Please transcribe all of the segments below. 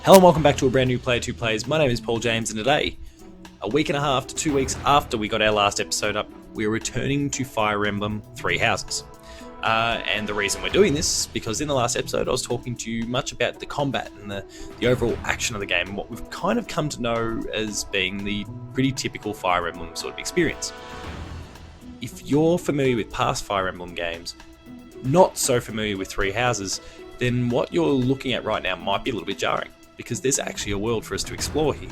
Hello and welcome back to a brand new Player 2 Plays. My name is Paul James, and today, a week and a half to 2 weeks after we got our last episode up, we're returning to Fire Emblem Three Houses. And the reason we're doing this is because in the last episode I was talking to you much about the combat and the overall action of the game, and what we've kind of come to know as being the pretty typical Fire Emblem sort of experience. If you're familiar with past Fire Emblem games, not so familiar with Three Houses, then what you're looking at right now might be a little bit jarring, because there's actually a world for us to explore here.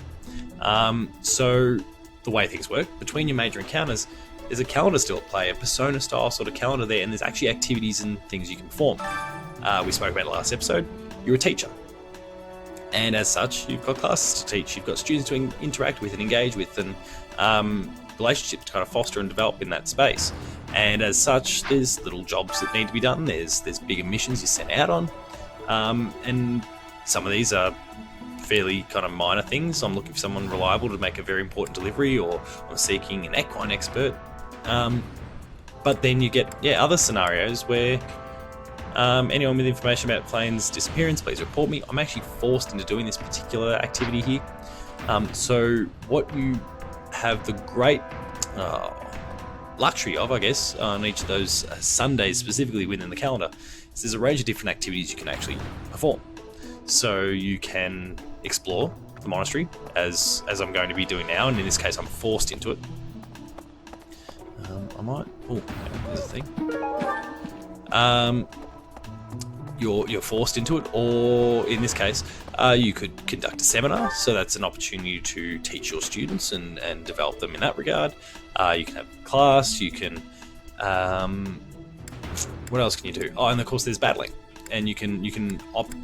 So the way things work, between your major encounters, there's a calendar still at play, a Persona style sort of calendar there, and there's actually activities and things you can perform. We spoke about it last episode. You're a teacher, and as such you've got classes to teach, you've got students to interact with and engage with, and relationships to kind of foster and develop in that space. And as such, there's little jobs that need to be done, there's bigger missions you're sent out on, and some of these are fairly kind of minor things. I'm looking for someone reliable to make a very important delivery, or I'm seeking an equine expert. But then you get other scenarios where anyone with information about Flame's disappearance, please report me. I'm actually forced into doing this particular activity here. So what you have the great luxury of, I guess, on each of those Sundays specifically within the calendar, is there's a range of different activities you can actually perform. So you can explore the monastery, as I'm going to be doing now, and in this case I'm forced into it. There's a thing. You're forced into it, or in this case, you could conduct a seminar, so that's an opportunity to teach your students and develop them in that regard. You can have a class, you can... what else can you do? Oh, and of course there's battling. And you can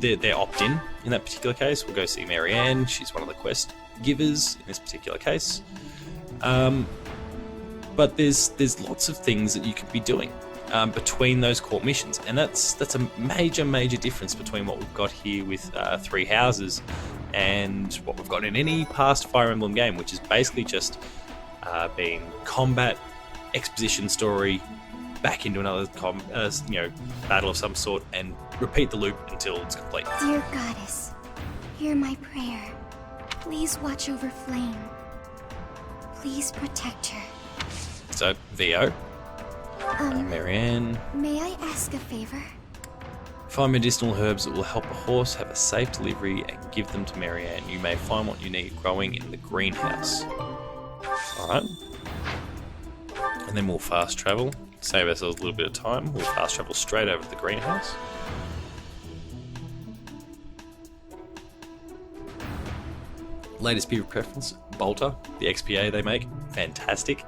they're opt-in that particular case. We'll go see Marianne. She's one of the quest givers in this particular case. But there's lots of things that you could be doing between those core missions, and that's a major difference between what we've got here with Three Houses and what we've got in any past Fire Emblem game, which is basically just being combat, exposition story, back into another battle of some sort, and repeat the loop until it's complete. Dear Goddess, hear my prayer. Please watch over Flame. Please protect her. So, VO. Marianne. May I ask a favor? Find medicinal herbs that will help a horse have a safe delivery and give them to Marianne. You may find what you need growing in the greenhouse. Alright. And then we'll fast travel. Save ourselves a little bit of time. We'll fast travel straight over to the greenhouse. Latest beer of preference, Bolter, the XPA they make, fantastic.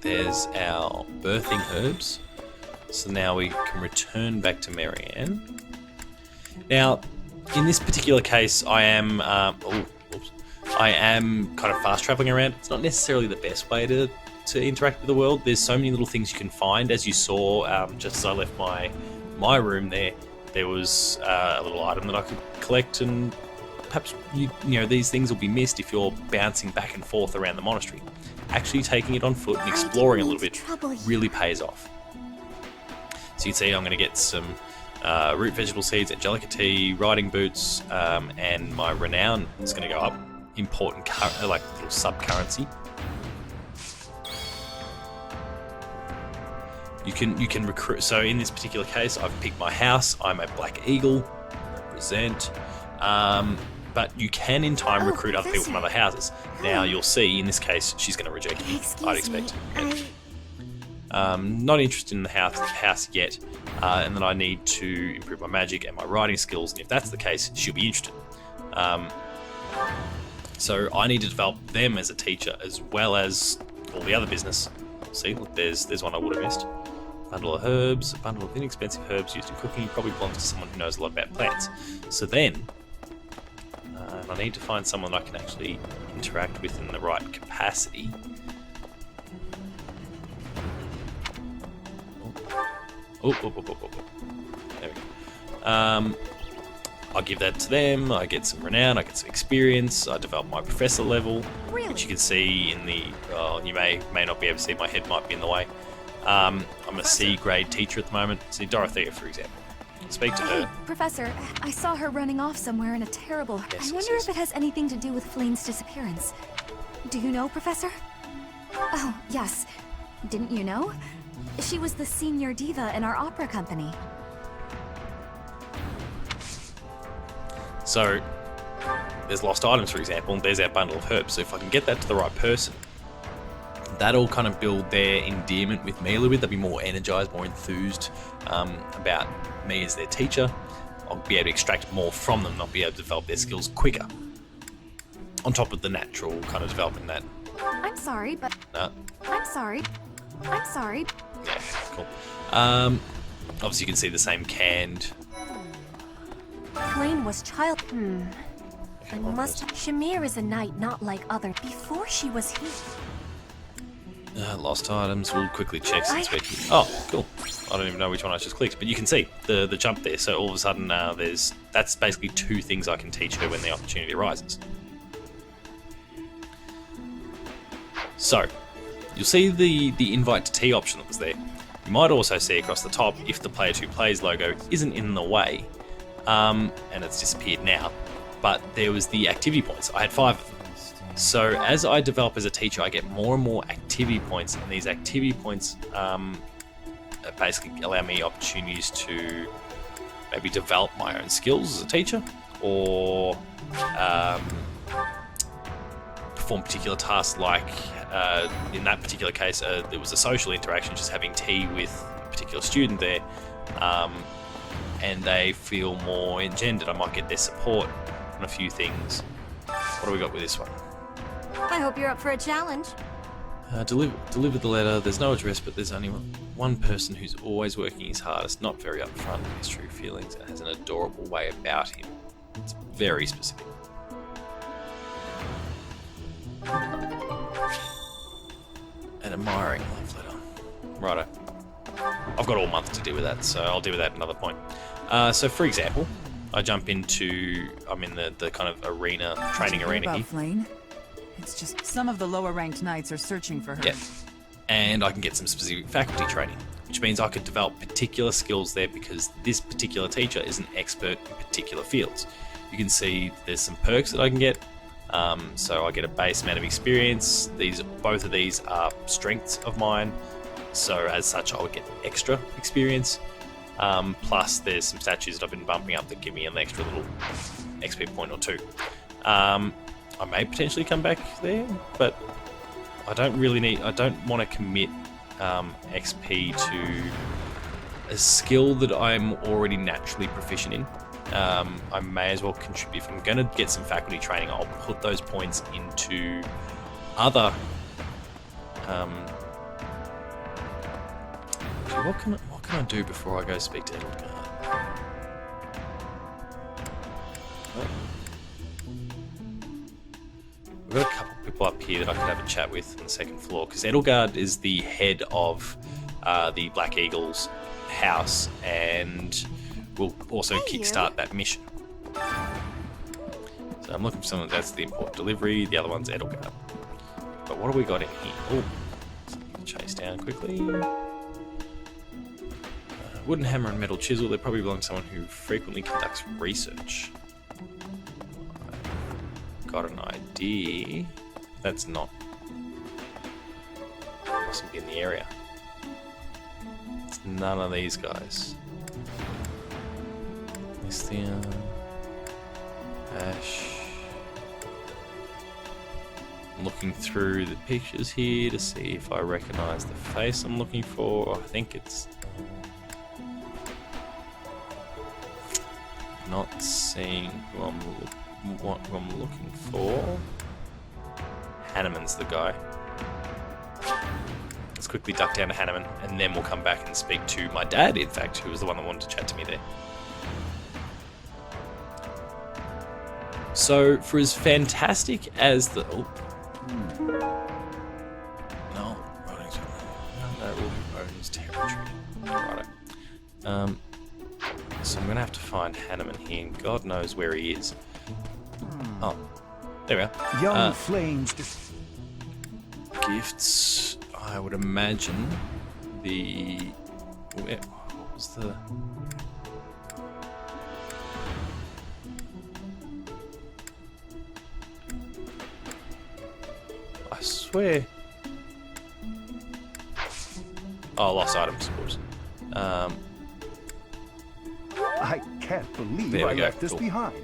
There's our birthing herbs. So now we can return back to Marianne. Now, in this particular case, I am kind of fast traveling around. It's not necessarily the best way to interact with the world. There's so many little things you can find. As you saw, just as I left my room there was a little item that I could collect, and perhaps you know these things will be missed if you're bouncing back and forth around the monastery. Actually taking it on foot and exploring a little bit really pays off. So you can see I'm going to get some root vegetable seeds, angelica tea, riding boots, and my renown is going to go up. Important like little sub-currency. You can recruit. So in this particular case, I've picked my house. I'm a Black Eagle, represent. But you can in time recruit other people from other houses. Now you'll see in this case she's going to reject me. I'd expect. Not interested in the house yet, and then I need to improve my magic and my writing skills. And if that's the case, she'll be interested. So I need to develop them as a teacher as well as all the other business. See, look, there's one I would have missed. Bundle of herbs, a bundle of inexpensive herbs used in cooking. Probably belongs to someone who knows a lot about plants. So then, I need to find someone I can actually interact with in the right capacity. Oh. There we go. I'll give that to them. I get some renown, I get some experience, I develop my professor level, which you can see in the... you may not be able to see, my head might be in the way. I'm a C grade teacher at the moment. See Dorothea, for example. Speak to Hey, her. Professor, I saw her running off somewhere in a terrible... Yes, I wonder yes. if it has anything to do with Flame's disappearance. Do you know, Professor? Oh, yes. Didn't you know? She was the senior diva in our opera company. So, there's lost items, for example, and there's our bundle of herbs. So if I can get that to the right person, that'll kind of build their endearment with me a little bit. They'll be more energized, more enthused about me as their teacher. I'll be able to extract more from them. I'll be able to develop their skills quicker. On top of the natural kind of development that... I'm sorry, but... No. I'm sorry. I'm sorry. Yeah, cool. Obviously you can see the same canned... Flame was child... Okay, I one must... person. Shamir is a knight not like other. Before she was here... Lost items. We'll quickly check since we... Oh, cool. I don't even know which one I just clicked, but you can see the jump there. So all of a sudden, that's basically 2 things I can teach her when the opportunity arises. So you'll see the invite to tea option that was there. You might also see across the top if the Player 2 Plays logo isn't in the way, and it's disappeared now. But there was the activity points. I had 5 of them. So as I develop as a teacher, I get more and more activity points, and these activity points basically allow me opportunities to maybe develop my own skills as a teacher, or perform particular tasks. Like in that particular case, there was a social interaction, just having tea with a particular student there, and they feel more engendered. I might get their support on a few things. What do we got with this one? I hope you're up for a challenge. Deliver the letter. There's no address, but there's only one person who's always working his hardest, not very upfront with his true feelings, and has an adorable way about him. It's very specific. An admiring love letter. Righto. I've got all month to deal with that, so I'll deal with that at another point. So, for example, I'm in the kind of arena, training arena about here. Flame? It's just some of the lower ranked knights are searching for her. Yeah. And I can get some specific faculty training, which means I could develop particular skills there because this particular teacher is an expert in particular fields. You can see there's some perks that I can get. So I get a base amount of experience. Both of these are strengths of mine. So as such, I would get extra experience. Plus there's some statues that I've been bumping up that give me an extra little XP point or 2. I may potentially come back there, but I don't want to commit XP to a skill that I'm already naturally proficient in. I may as well contribute. If I'm going to get some faculty training, I'll put those points into other... what can I do before I go speak to Edelgard? We've got a couple of people up here that I could have a chat with on the second floor, because Edelgard is the head of the Black Eagle's house, and will also kickstart that mission. So I'm looking for someone that's the important delivery. The other one's Edelgard. But what have we got in here? Oh, something to chase down quickly. Wooden hammer and metal chisel. They probably belong to someone who frequently conducts research. Got an idea. That's not. Mustn't be in the area. It's none of these guys. Lithium. Ash. I'm looking through the pictures here to see if I recognize the face I'm looking for. I think it's. Not seeing who I'm looking for. Hanneman's the guy. Let's quickly duck down to Hanneman, and then we'll come back and speak to my dad, in fact, who was the one that wanted to chat to me there. So, for as fantastic as the... Oh. No, owns territory. Righto. So I'm going to have to find Hanneman here, and God knows where he is. Oh, there we are. Young flames. Gifts. I would imagine the... What was the... swear. Oh, lost items, of course. I can't believe There we I go, left this cool. behind.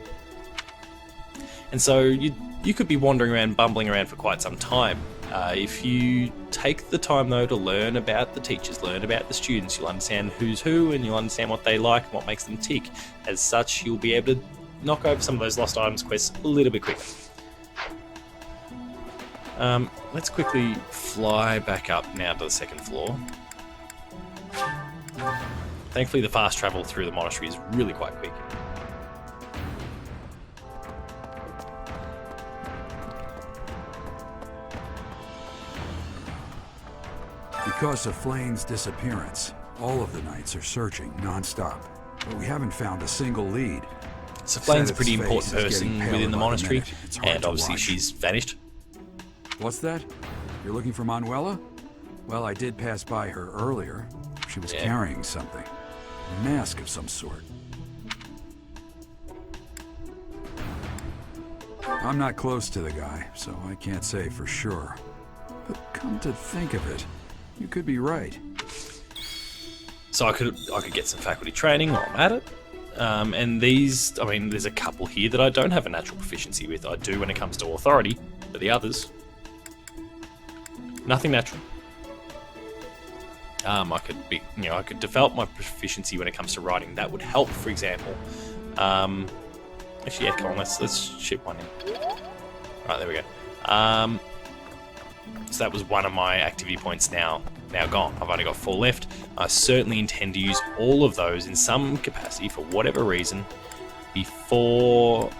And so you could be wandering around, bumbling around for quite some time. If you take the time, though, to learn about the teachers, learn about the students, you'll understand who's who, and you'll understand what they like and what makes them tick. As such, you'll be able to knock over some of those lost items quests a little bit quicker. Let's quickly fly back up now to the second floor. Thankfully, the fast travel through the monastery is really quite quick. Because of Flame's disappearance, all of the knights are searching non-stop, but we haven't found a single lead. So Flame's a pretty Seth's important face is person getting paler within the by the monastery, minute. It's hard and to obviously watch. she's vanished. What's that? You're looking for Manuela? Well, I did pass by her earlier. She was Yeah. carrying something. A mask of some sort. I'm not close to the guy, so I can't say for sure. But come to think of it, you could be right. So I could get some faculty training while I'm at it. And these, I mean, there's a couple here that I don't have a natural proficiency with. I do when it comes to authority, but the others, nothing natural. I could develop my proficiency when it comes to writing. That would help, for example. Actually, yeah, come on, let's ship one in. Right, there we go. So that was one of my activity points now gone. I've only got 4 left. I certainly intend to use all of those in some capacity for whatever reason before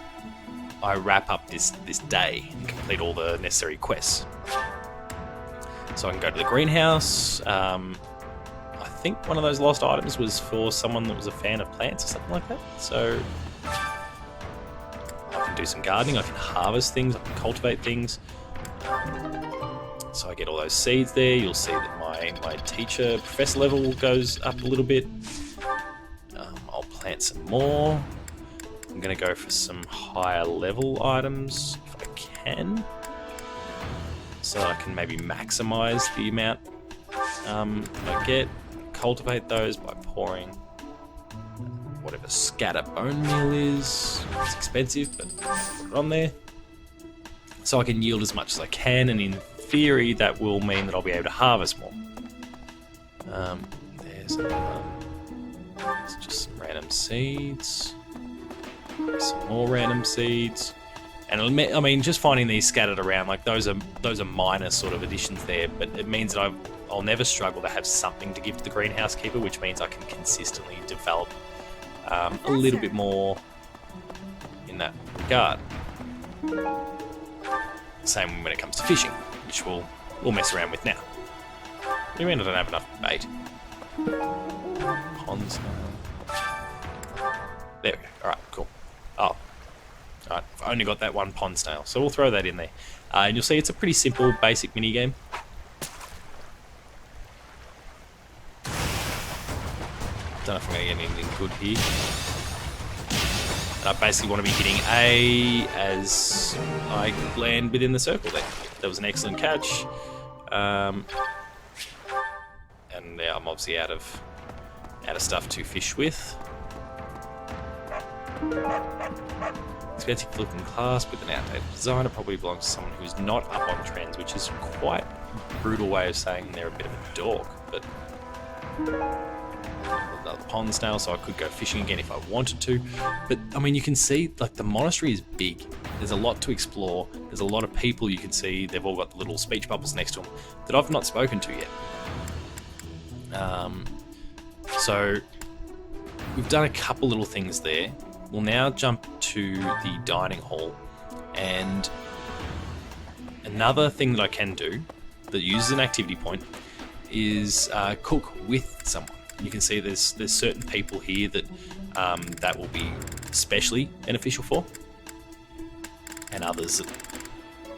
I wrap up this day and complete all the necessary quests. So I can go to the greenhouse. I think one of those lost items was for someone that was a fan of plants or something like that. So I can do some gardening, I can harvest things, I can cultivate things. So I get all those seeds there. You'll see that my teacher professor level goes up a little bit. I'll plant some more. I'm going to go for some higher level items if I can, so I can maybe maximize the amount I get. Cultivate those by pouring whatever scatter bone meal is. It's expensive, but put it on there. So I can yield as much as I can, and in theory that will mean that I'll be able to harvest more. There's just some random seeds. Some more random seeds. And I mean, just finding these scattered around, like those are minor sort of additions there, but it means that I'll never struggle to have something to give to the greenhouse keeper, which means I can consistently develop a little bit more in that regard. Same when it comes to fishing, which we'll mess around with now. What do you mean I don't have enough bait? Pond snail. There we go. Alright, cool. Oh. Alright, I've only got that one pond snail, so we'll throw that in there. And you'll see it's a pretty simple, basic minigame. Don't know if I'm going to get anything good here. And I basically want to be hitting A as I land within the circle there. That was an excellent catch. And yeah, I'm obviously out of stuff to fish with. Expensive looking clasp with an outdated design. It probably belongs to someone who's not up on trends, which is quite a brutal way of saying they're a bit of a dork, but another pond snail, so I could go fishing again if I wanted to. But I mean, you can see like the monastery is big. There's a lot to explore. There's a lot of people you can see. They've all got the little speech bubbles next to them that I've not spoken to yet. So we've done a couple little things there. We'll now jump to the dining hall, and another thing that I can do that uses an activity point is cook with someone. You can see there's certain people here that that will be especially beneficial for, and others that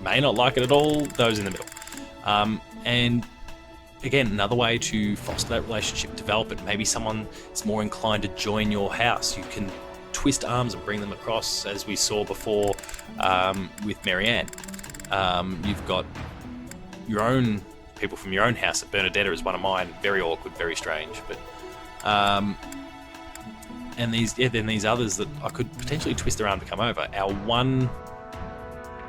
may not like it at all, those in the middle. And again, another way to foster that relationship, develop it. Maybe someone is more inclined to join your house. You can twist arms and bring them across, as we saw before with Marianne. You've got your own people from your own house. At Bernadetta is one of mine. Very awkward, very strange. But and then these others that I could potentially twist around to come over. Our one,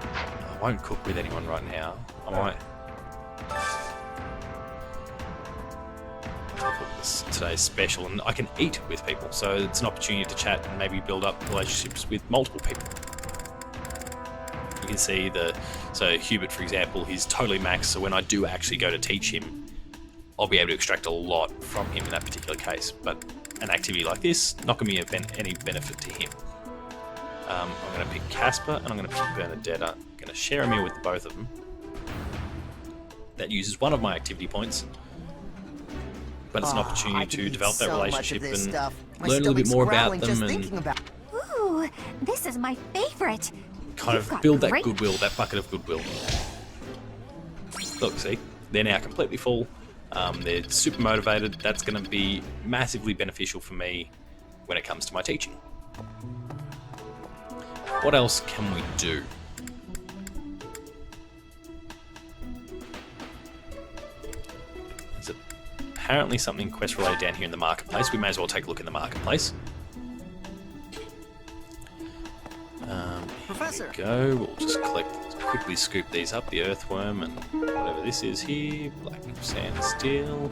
I won't cook with anyone right now. I might. Today's special, and I can eat with people, so it's an opportunity to chat and maybe build up relationships with multiple people. You can see so Hubert, for example, he's totally maxed, so when I do actually go to teach him, I'll be able to extract a lot from him in that particular case. But an activity like this, not going to be any benefit to him. I'm going to pick Casper, and I'm going to pick Bernadetta. I'm going to share a meal with both of them. That uses one of my activity points. But it's an opportunity to develop that relationship and learn a little bit more about them and Ooh, this is my favorite. kind of build that goodwill, that bucket of goodwill. Look, see, they're now completely full. They're super motivated. That's going to be massively beneficial for me when it comes to my teaching. What else can we do? There's apparently something quest related down here in the marketplace. We may as well take a look in the marketplace. Professor. Here we go. We'll just quickly scoop these up. The earthworm and whatever this is here. Black sand steel.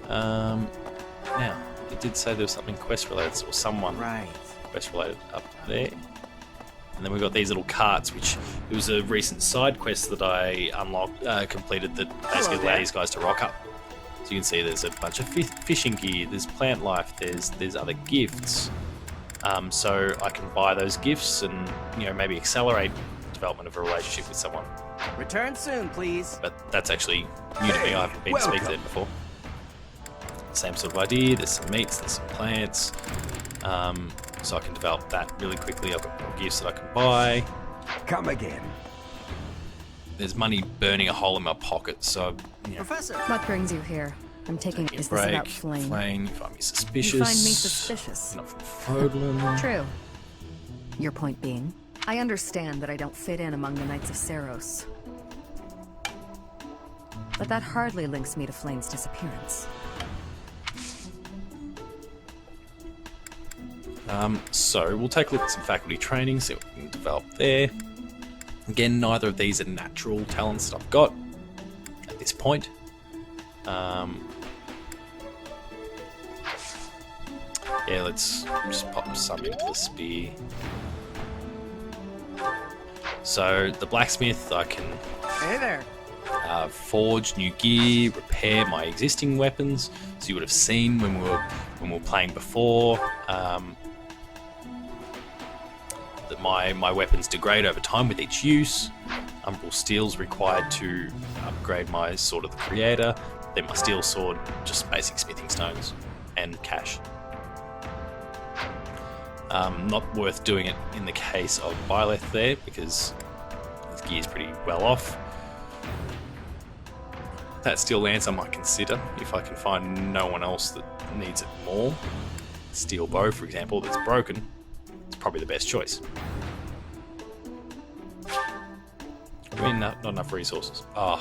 Now, it did say there was something quest related, or someone quest related up there. And then we've got these little carts, which it was a recent side quest that I completed that basically allowed these guys to rock up. So you can see there's a bunch of fishing gear, there's plant life, there's other gifts. So I can buy those gifts and maybe accelerate the development of a relationship with someone. Return soon, please. But that's actually new to me. I haven't been to speak to them before. Same sort of idea. There's some meats, there's some plants. So I can develop that really quickly. I've got more gifts that I can buy. Come again. There's money burning a hole in my pocket, so Professor. What brings you here? I'm taking. Is this about Flame? You find me suspicious. You find me suspicious. Not from Fodlan. True. Your point being, I understand that I don't fit in among the Knights of Seros. But that hardly links me to Flame's disappearance. So we'll take a look at some faculty training, see what we can develop there. Again, neither of these are natural talents that I've got at this point. Yeah, let's just pop some into the spear. So the blacksmith, I can Hey there. forge new gear, repair my existing weapons. So you would have seen when we were playing before that my weapons degrade over time with each use. Umbral steel's required to upgrade my Sword of the Creator. Then my steel sword, just basic smithing stones and cash. Not worth doing it in the case of Byleth there because his gear's pretty well off. That steel lance I might consider if I can find no one else that needs it more. Steel bow, for example, that's broken, it's probably the best choice. I mean, not enough resources. I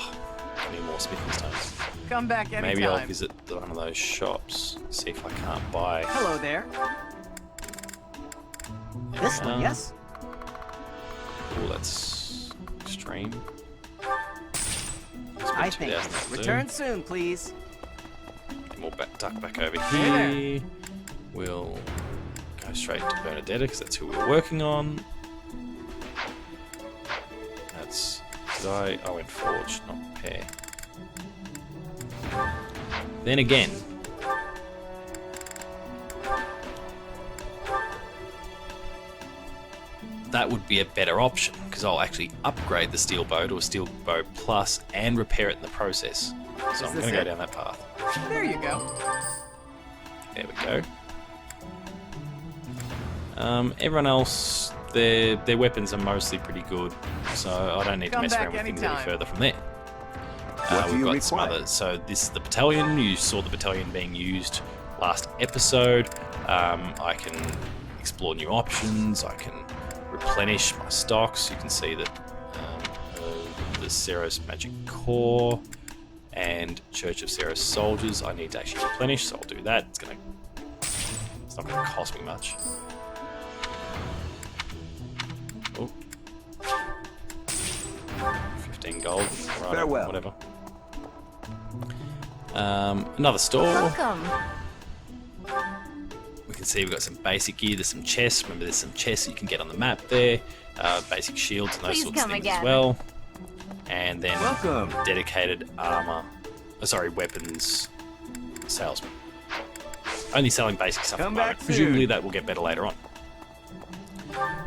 need more smithing stones. Come back anytime. Maybe I'll visit one of those shops, see if I can't buy. Hello there. This one, yes? Oh, that's extreme. I think. Return soon, please. And we'll duck back over Hey here. We'll go straight to Bernadetta because that's who we're working on. That's I went forge, not repair. Then again, that would be a better option because I'll actually upgrade the steel bow to a steel bow plus and repair it in the process. So I'm going to go down that path. There you go. There we go. Everyone else, their weapons are mostly pretty good, so I don't need to mess around with things any further from there. We've got some other. So this is the battalion. You saw the battalion being used last episode. I can explore new options. I can replenish my stocks. You can see that the Ceros Magic Core and Church of Ceros Soldiers. I need to actually replenish, so I'll do that. It's not going to cost me much. Oh. 15 gold. Right, Farewell. whatever. Another store. Welcome. We can see we've got some basic gear. There's some chests. Remember, there's some chests you can get on the map there. Basic shields and those Please sorts of come things again. as well. And then Welcome. dedicated armor. Weapons salesman. Only selling basic stuff at the Come moment. back Presumably soon. that will get better later on.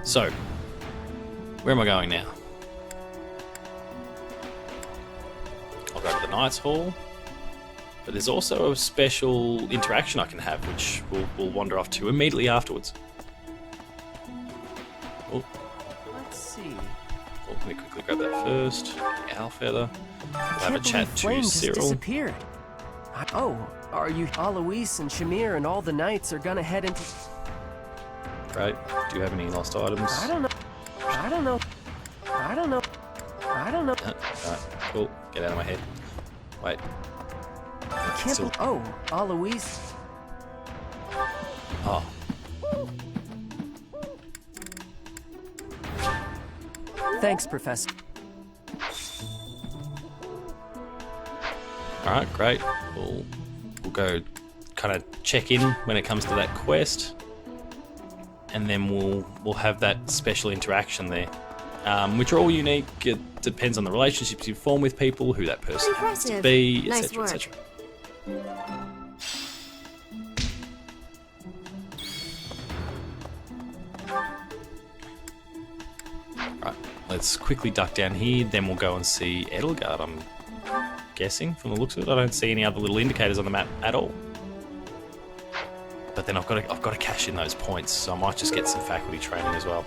So, where am I going now? I'll go to the Knights Hall. But there's also a special interaction I can have, which we'll wander off to immediately afterwards. Oh, Let's see. let me quickly grab that first. The owl feather. We'll have a Can't chat believe to Flame just Cyril. disappeared. Oh, are you Alois and Shamir and all the knights are gonna head into... Great. Do you have any lost items? I don't know. I don't know. I don't know. I don't know. Alright, cool. Get out of my head. Wait. I can't Still- believe... Oh, Alois. Oh. Thanks, Professor. Alright, great. We'll go kind of check in when it comes to that quest. And then we'll have that special interaction there. Which are all unique. It depends on the relationships you form with people, who that person happens to Impressive. be, Nice etc. work. etc. Right, let's quickly duck down here, then we'll go and see Edelgard, I'm guessing, from the looks of it. I don't see any other little indicators on the map at all. But then I've got to cash in those points, so I might just get some faculty training as well.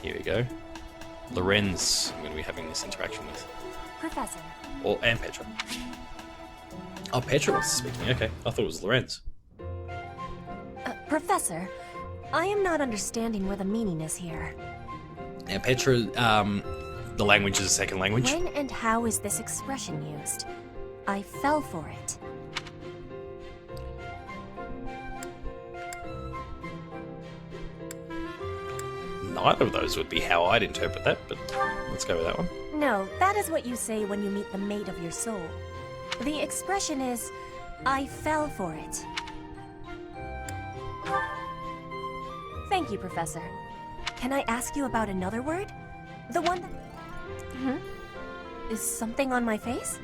Here we go. Lorenz, I'm going to be having this interaction with. Professor. And Petra. Oh, Petra wants to speak to me. Okay, I thought it was Lorenz. Professor, I am not understanding where the meaning is here. Now, Petra, the language is a second language. When and how is this expression used? I fell for it. Neither of those would be how I'd interpret that, but let's go with that one. No, that is what you say when you meet the mate of your soul. The expression is, I fell for it. Thank you, Professor. Can I ask you about another word? The one that... Is something on my face?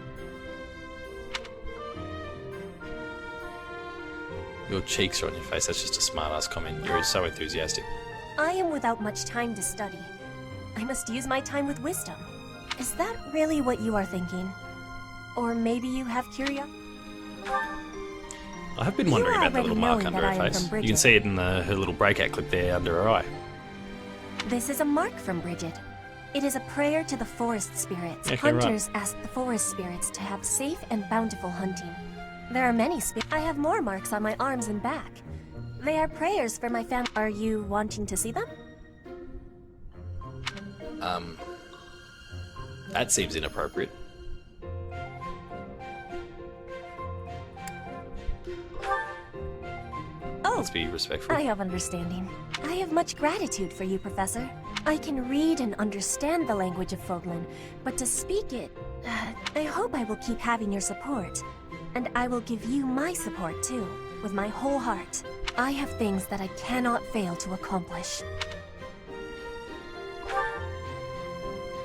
Your cheeks are on your face. That's just a smart-ass comment. You're so enthusiastic. I am without much time to study. I must use my time with wisdom. Is that really what you are thinking? Or maybe you have curiosity? I have been wondering about that already little mark knowing under that her I am face. from You can Bridget. see it in her little breakout clip there under her eye. This is a mark from Bridget. It is a prayer to the forest spirits. Okay, right. Hunters ask the forest spirits to have safe and bountiful hunting. There are many I have more marks on my arms and back. They are prayers for my family. Are you wanting to see them? That seems inappropriate. Oh, Let's be respectful. I have understanding. I have much gratitude for you, Professor. I can read and understand the language of Foglin, but to speak it, I hope I will keep having your support. And I will give you my support too, with my whole heart. I have things that I cannot fail to accomplish.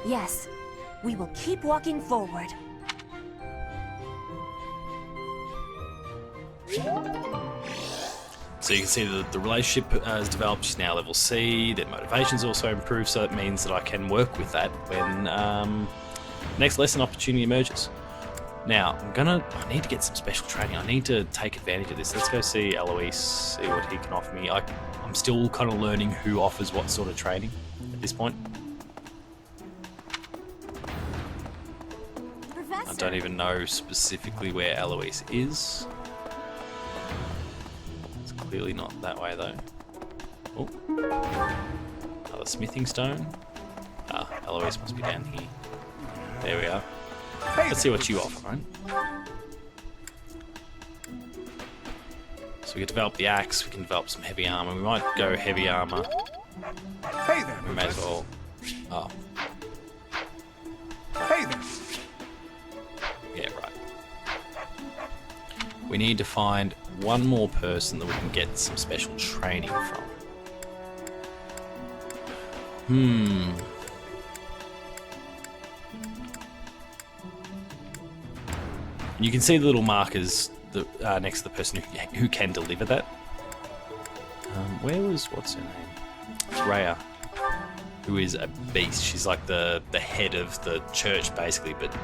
Yes, we will keep walking forward. So you can see that the relationship has developed. She's now level C. Their motivation's also improved, so it means that I can work with that when next lesson opportunity emerges. Now, I need to get some special training. I need to take advantage of this. Let's go see Alois, see what he can offer me. I'm still kind of learning who offers what sort of training at this point. I don't even know specifically where Alois is. It's clearly not that way though. Oh. Another smithing stone. Ah, Eloise must be down here. There we are. Let's see what you offer, right? So we can develop the axe, we can develop some heavy armor. We might go heavy armor. Hey there. We may as well. Oh, Hey there. yeah, right. We need to find one more person that we can get some special training from. And you can see the little markers that, next to the person who can deliver that. What's her name? Rhea, who is a beast. She's like the head of the church, basically. But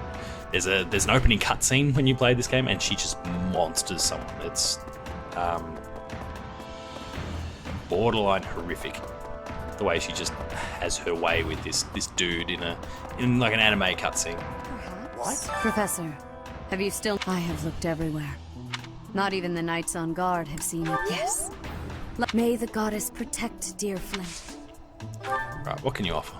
there's an opening cutscene when you play this game, and she just monsters someone. It's borderline horrific. The way she just has her way with this dude in like an anime cutscene. What? Professor, have you still... I have looked everywhere. Not even the knights on guard have seen it. Yes. May the goddess protect dear Flint. Right, what can you offer?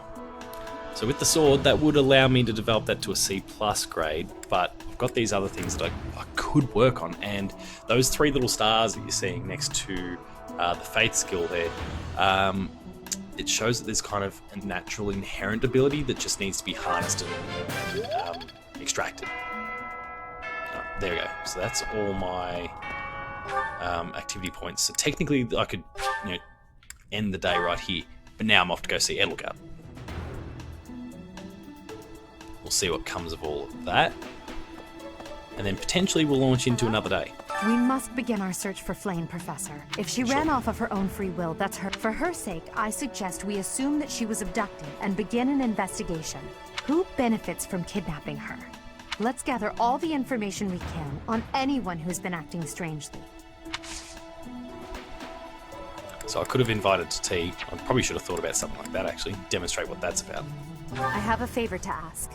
So with the sword, that would allow me to develop that to a C+ grade, but I've got these other things that I could work on, and those 3 little stars that you're seeing next to the faith skill there, it shows that there's kind of a natural inherent ability that just needs to be harnessed and extracted. There we go. So that's all my activity points. So technically I could, end the day right here. But now I'm off to go see Edelgard. We'll see what comes of all of that. And then potentially we'll launch into another day. We must begin our search for Flame, Professor. If she ran off of her own free will, that's her. For her sake, I suggest we assume that she was abducted and begin an investigation. Who benefits from kidnapping her? Let's gather all the information we can on anyone who's been acting strangely. So I could have invited to tea. I probably should have thought about something like that, actually. Demonstrate what that's about. I have a favor to ask.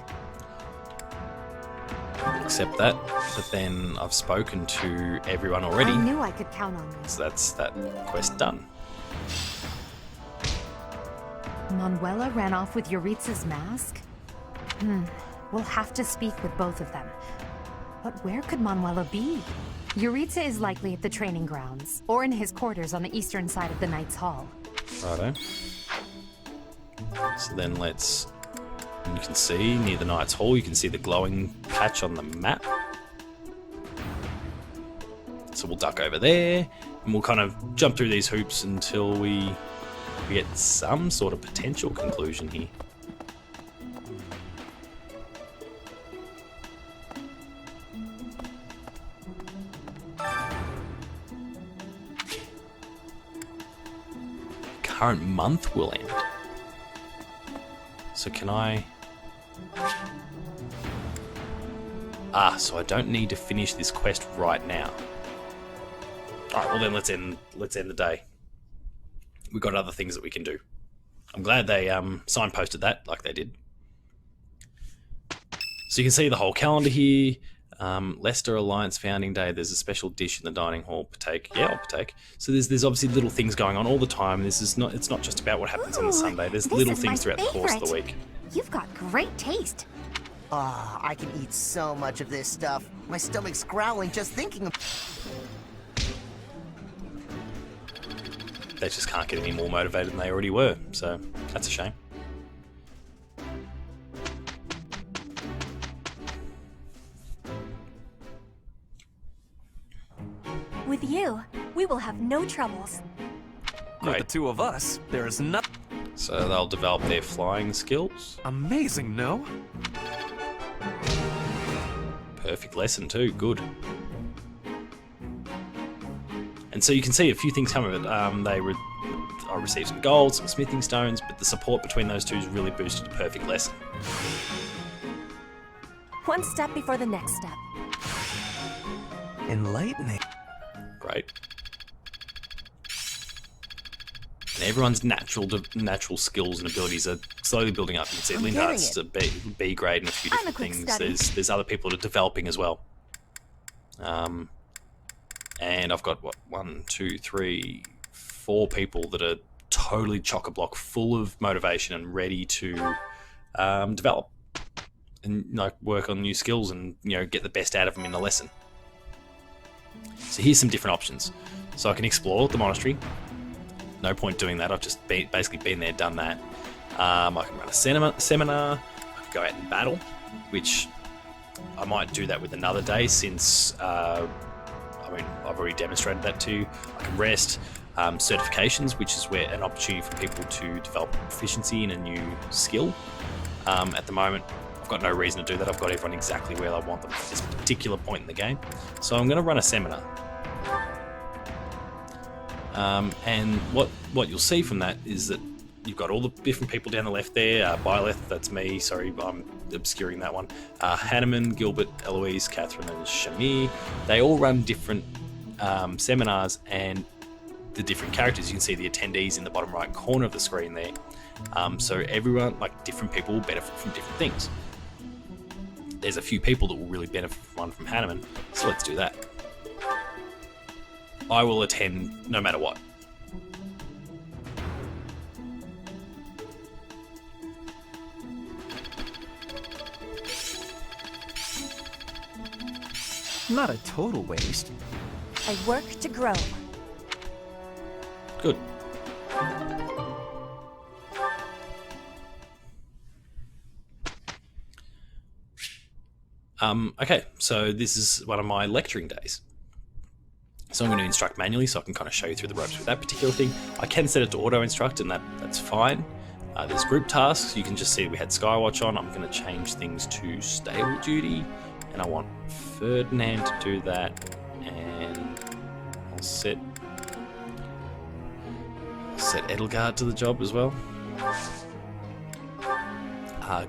Accept that, but then I've spoken to everyone already. I knew I could count on you. So that's that quest done. Manuela ran off with Yuritsa's mask? We'll have to speak with both of them. But where could Manuela be? Yuritsa is likely at the training grounds, or in his quarters on the eastern side of the Knight's Hall. Righto. So then you can see near the Knight's Hall, you can see the glowing patch on the map. So we'll duck over there, and we'll kind of jump through these hoops until we get some sort of potential conclusion here. Current month will end. So can I... so I don't need to finish this quest right now. Alright, well then let's end the day. We've got other things that we can do. I'm glad they signposted that like they did. So you can see the whole calendar here. Leicester Alliance Founding Day, there's a special dish in the dining hall. Partake. Yeah, I'll partake. So there's obviously little things going on all the time. It's not just about what happens on the Sunday. There's little things throughout the course of the week. You've got great taste. I can eat so much of this stuff. My stomach's growling just thinking of... They just can't get any more motivated than they already were, so that's a shame. With you, we will have no troubles. With the 2 of us, there is nothing. So they'll develop their flying skills. Amazing, no? Perfect lesson too, good. And so you can see a few things come of it. I received some gold, some smithing stones, but the support between those two is really boosted to perfect lesson. One step before the next step. Enlightening. Great. And everyone's natural skills and abilities are slowly building up. You can see Lindhart's a B grade and a few different things. There's other people that are developing as well. And I've got, 4 people that are totally chock-a-block full of motivation and ready to develop and like work on new skills and get the best out of them in the lesson. So here's some different options. So I can explore the monastery. No point doing that. I've just basically been there, done that. I can run a seminar. I can go out and battle, which I might do that with another day since I've already demonstrated that to you. I can rest. Certifications, which is where an opportunity for people to develop proficiency in a new skill. At the moment, I've got no reason to do that. I've got everyone exactly where I want them at this particular point in the game. So I'm going to run a seminar. And what you'll see from that is that you've got all the different people down the left there. Byleth, that's me. Sorry, I'm obscuring that one. Hanneman, Gilbert, Eloise, Catherine, and Shamir. They all run different seminars and the different characters. You can see the attendees in the bottom right corner of the screen there. So everyone, like different people, will benefit from different things. There's a few people that will really benefit from one from Hanneman, so let's do that. I will attend no matter what. Not a total waste. I work to grow. Good. Okay, so this is one of my lecturing days. So I'm going to instruct manually so I can kind of show you through the ropes with that particular thing. I can set it to auto-instruct and that's fine. There's group tasks. You can just see we had Skywatch on. I'm going to change things to stable duty. And I want Ferdinand to do that. And I'll set Edelgard to the job as well.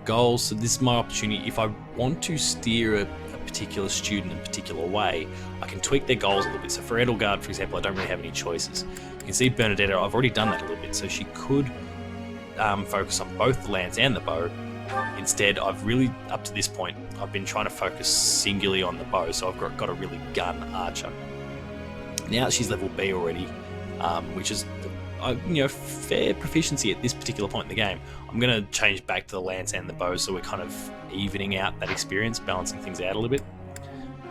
Goals. So this is my opportunity. If I want to steer a particular student in a particular way, I can tweak their goals a little bit. So for Edelgard, for example, I don't really have any choices. You can see Bernadetta, I've already done that a little bit. So she could focus on both the lance and the bow. Instead, I've really, up to this point, I've been trying to focus singularly on the bow. So I've got a really gun archer. Now she's level B already, which is fair proficiency at this particular point in the game. I'm going to change back to the lance and the bow, so we're kind of evening out that experience, balancing things out a little bit.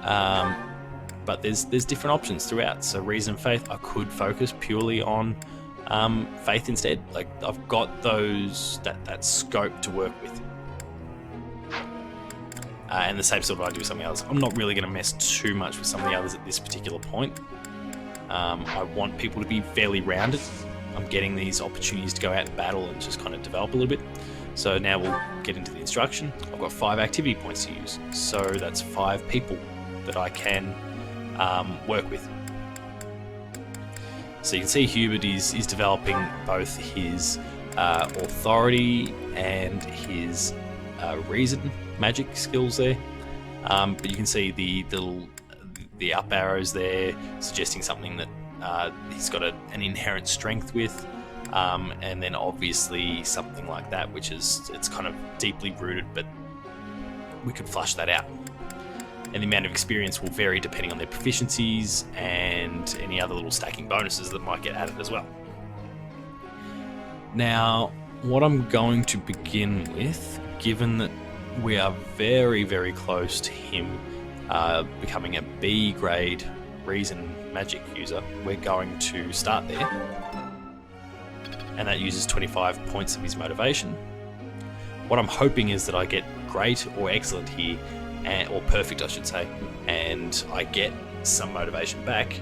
But there's different options throughout. So reason and faith, I could focus purely on faith instead. Like I've got that scope to work with. And the same sort of I do with some of the others. I'm not really going to mess too much with some of the others at this particular point. I want people to be fairly rounded. I'm getting these opportunities to go out and battle and just kind of develop a little bit. So now we'll get into the instruction. I've got 5 activity points to use. So that's 5 people that I can work with. So you can see Hubert is developing both his authority and his reason magic skills there. But you can see the up arrows there suggesting something that he's got an inherent strength with, and then obviously something like that, which it's kind of deeply rooted, but we could flush that out. And the amount of experience will vary depending on their proficiencies and any other little stacking bonuses that might get added as well. Now, what I'm going to begin with, given that we are very, very close to him becoming a B grade reason magic user, we're going to start there, and that uses 25 points of his motivation. What I'm hoping is that I get great or excellent here, or perfect I should say, and I get some motivation back,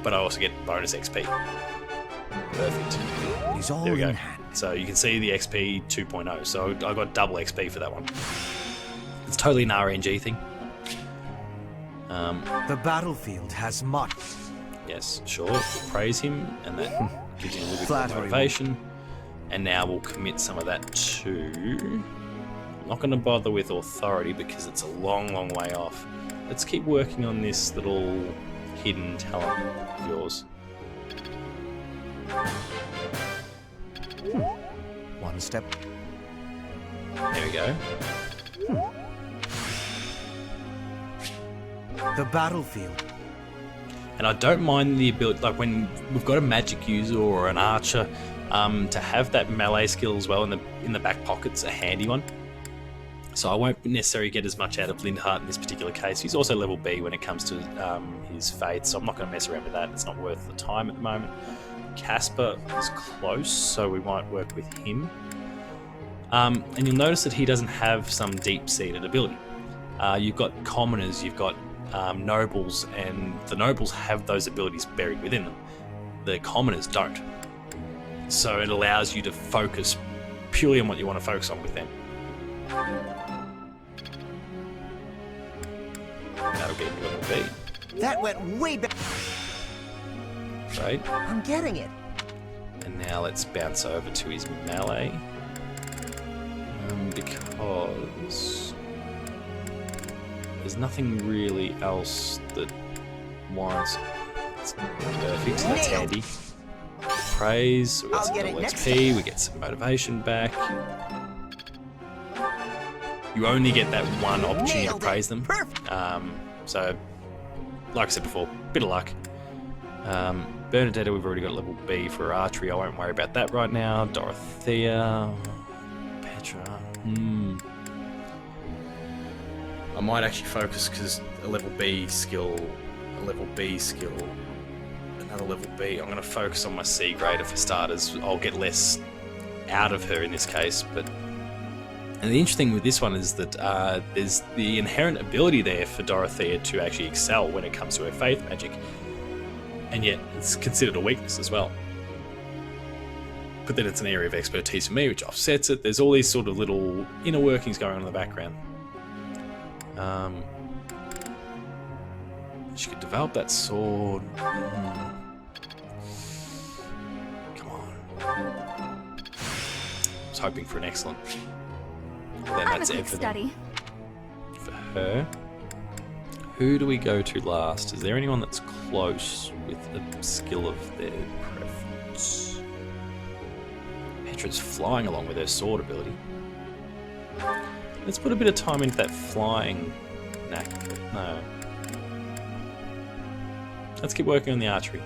but I also get bonus XP. Perfect. He's all there we go. in hand. So you can see the XP 2.0, so I got double XP for that one. It's totally an RNG thing. The battlefield has much. Yes, sure. We'll praise him, and that gives him a little bit of Flattery. motivation. And now we'll commit some of that to... I'm not going to bother with authority because it's a long, long way off. Let's keep working on this little hidden talent of yours. One step. There we go. The battlefield. And I don't mind the ability, like when we've got a magic user or an archer, To have that melee skill as well in the back pocket's a handy one. So I won't necessarily get as much out of Lindhart in this particular case. He's also level B when it comes to his faith, so I'm not going to mess around with that. It's not worth the time at the moment. Casper is close, so we might work with him. And you'll notice that he doesn't have some deep-seated ability. You've got commoners, you've got nobles, and the nobles have those abilities buried within them. The commoners don't. So it allows you to focus purely on what you want to focus on with them. That'll get you level B. That went way back. Right? I'm getting it. And now let's bounce over to his melee. Because there's nothing really else that warrants it's perfect, so that's handy. Praise, we got some double XP, we get some motivation back. You only get that one opportunity to praise them. So, like I said before, bit of luck. Bernadetta, we've already got level B for archery. I won't worry about that right now. Dorothea, Petra. I might actually focus because a level B skill, another level B. I'm going to focus on my C grader for starters. I'll get less out of her in this case, but. And the interesting with this one is that there's the inherent ability there for Dorothea to actually excel when it comes to her faith magic, and yet it's considered a weakness as well. But then it's an area of expertise for me, which offsets it. There's all these sort of little inner workings going on in the background. She could develop that sword. Come on. I was hoping for an excellent. Then that's everything for her. Who do we go to last? Is there anyone that's close with a skill of their preference? Petra's flying along with her sword ability. Let's put a bit of time into that flying knack. No. Let's keep working on the archery.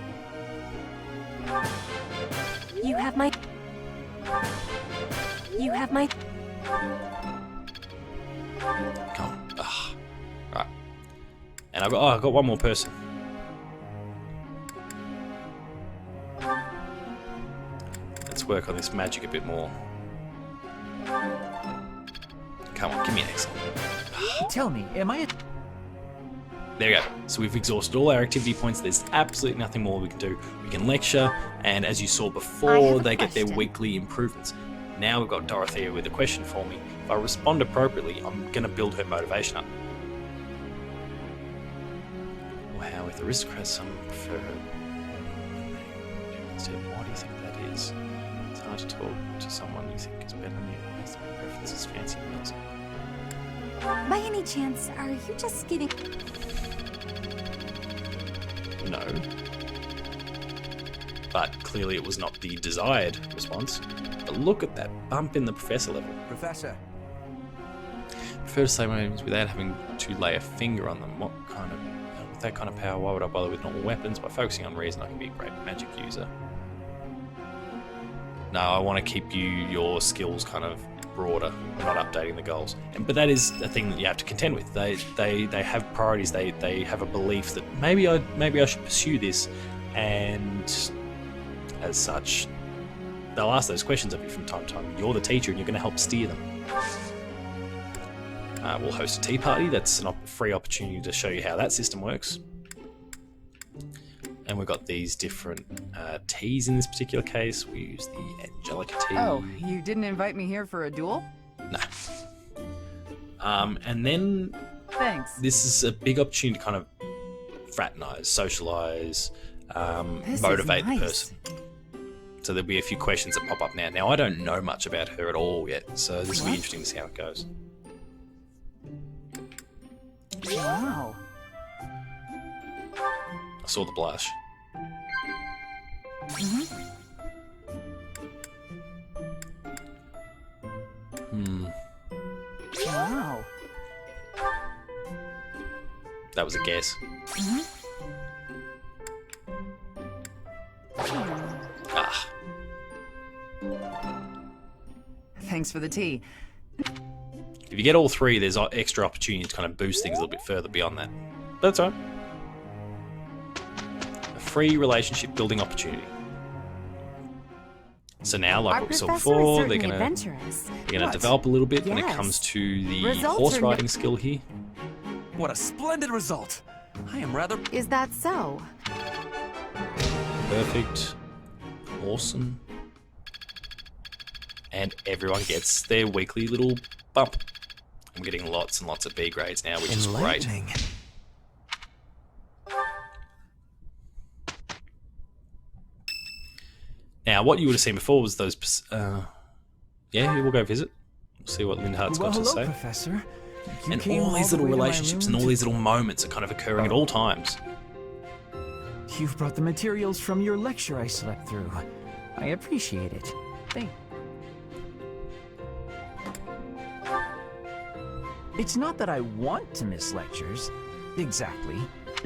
You have my... Come on. Ugh. Right. And I've got one more person. Let's work on this magic a bit more. Come on, give me an excellent. Tell me, am I... There we go. So we've exhausted all our activity points. There's absolutely nothing more we can do. We can lecture, and as you saw before, they get their weekly improvements. Now we've got Dorothea with a question for me. If I respond appropriately, I'm going to build her motivation up. Wow, with aristocrats, some prefer her. Why do you think that is? It's hard to talk to someone you think is better than you. Makes their preferences fancy meals. By any chance, are you just giving... No. But clearly it was not the desired response. But look at that bump in the professor level. Professor. Prefer to say my names without having to lay a finger on them. What kind of... With that kind of power, why would I bother with normal weapons? By focusing on reason, I can be a great magic user. No, I want to keep your skills kind of broader. I'm not updating the goals. But that is a thing that you have to contend with. They have priorities. They have a belief that maybe I should pursue this, and as such, they'll ask those questions of you from time to time. You're the teacher, and you're going to help steer them. We'll host a tea party. That's a free opportunity to show you how that system works. And we've got these different teas in this particular case. We use the Angelica tea. Oh, you didn't invite me here for a duel? No. And then Thanks. This is a big opportunity to kind of fraternize, socialize, motivate the person. So there'll be a few questions that pop up now. Now, I don't know much about her at all yet, so this will be interesting to see how it goes. Wow. I saw the blush. Wow. That was a guess. Ah. Thanks for the tea. If you get all 3, there's extra opportunities to kind of boost things a little bit further beyond that. But that's all right. A free relationship building opportunity. So now, like what we saw before, they're gonna develop a little bit when it comes to the horse riding skill here. What a splendid result! I am rather... Is that so? Perfect. Awesome. And everyone gets their weekly little bump. I'm getting lots and lots of B grades now, which is great. Now, what you would have seen before was those... yeah, we'll go visit. We'll see what Lindhart's got to say. Professor. And all these little relationships and all these little moments are kind of occurring at all times. You've brought the materials from your lecture I slept through. I appreciate it. Thank. It's not that I want to miss lectures. Exactly.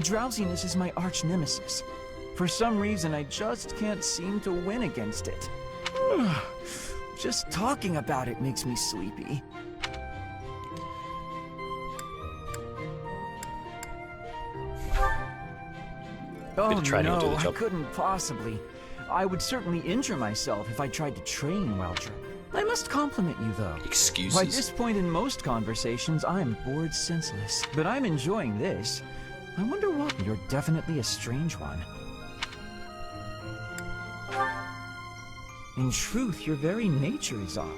Drowsiness is my arch nemesis. For some reason, I just can't seem to win against it. Just talking about it makes me sleepy. Oh no, I couldn't possibly. I would certainly injure myself if I tried to train while I must compliment you, though. Excuses. By this point in most conversations, I'm bored senseless. But I'm enjoying this. I wonder what... You're definitely a strange one. In truth, your very nature is odd.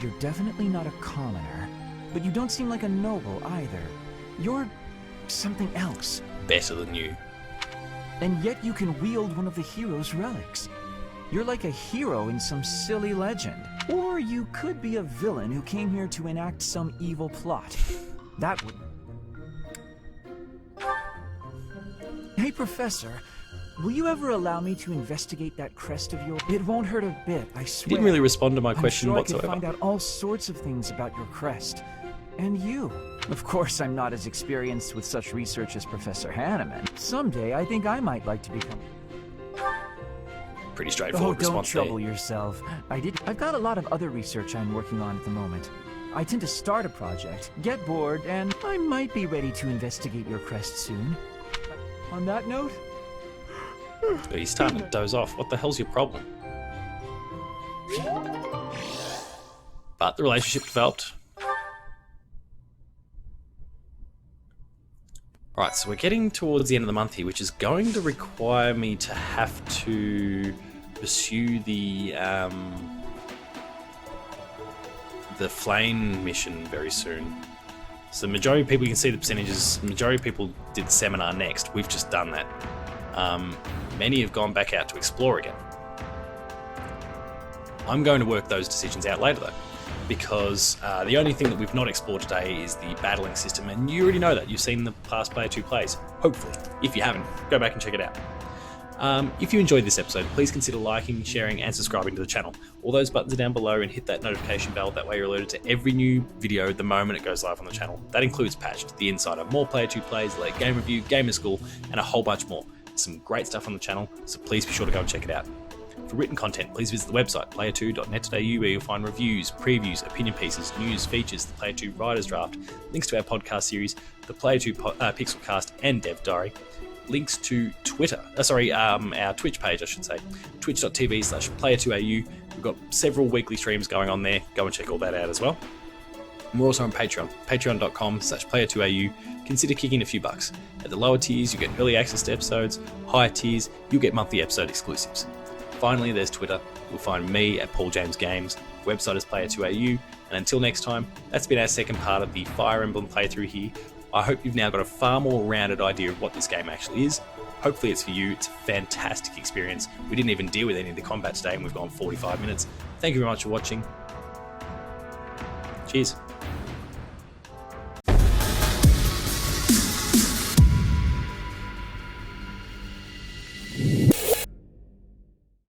You're definitely not a commoner. But you don't seem like a noble, either. You're... something else. Better than you. And yet you can wield one of the hero's relics. You're like a hero in some silly legend. Or you could be a villain who came here to enact some evil plot. That would... Hey, Professor. Will you ever allow me to investigate that crest of yours? It won't hurt a bit, I swear. Didn't really respond to my question I'm sure whatsoever. I could find out all sorts of things about your crest. And you. Of course, I'm not as experienced with such research as Professor Hanneman. Someday, I think I might like to become... Pretty straightforward response there. Don't trouble yourself. I've got a lot of other research I'm working on at the moment. I tend to start a project, get bored, and I might be ready to investigate your crest soon. On that note... But he's starting to doze off. What the hell's your problem? But the relationship developed. Alright, so we're getting towards the end of the month here, which is going to require me to have to pursue the flame mission very soon. So the majority of people, you can see the percentages, the majority of people did the seminar next. We've just done that. Many have gone back out to explore again. I'm going to work those decisions out later though, because the only thing that we've not explored today is the battling system, and you already know that. You've seen the past Player 2 plays, hopefully. If you haven't, go back and check it out. If you enjoyed this episode, please consider liking, sharing, and subscribing to the channel. All those buttons are down below, and hit that notification bell. That way you're alerted to every new video the moment it goes live on the channel. That includes Patched, The Insider, more Player 2 plays, late game review, Gamer School, and a whole bunch more. Some great stuff on the channel, so please be sure to go and check it out. For written content, please visit the website player2.net.au, where you'll find reviews, previews, opinion pieces, news, features, the Player 2 Writers Draft, links to our podcast series, the Player 2 Pixelcast and Dev Diary, links to our Twitch page, I should say, twitch.tv/player2au. We've got several weekly streams going on there. Go and check all that out as well. And we're also on Patreon, patreon.com/player2au. Consider kicking a few bucks. At the lower tiers, you get early access to episodes. Higher tiers, you'll get monthly episode exclusives. Finally, there's Twitter. You'll find me at Paul James Games. The website is player2au. And until next time, that's been our second part of the Fire Emblem playthrough here. I hope you've now got a far more rounded idea of what this game actually is. Hopefully it's for you. It's a fantastic experience. We didn't even deal with any of the combat today, and we've gone 45 minutes. Thank you very much for watching. Cheers.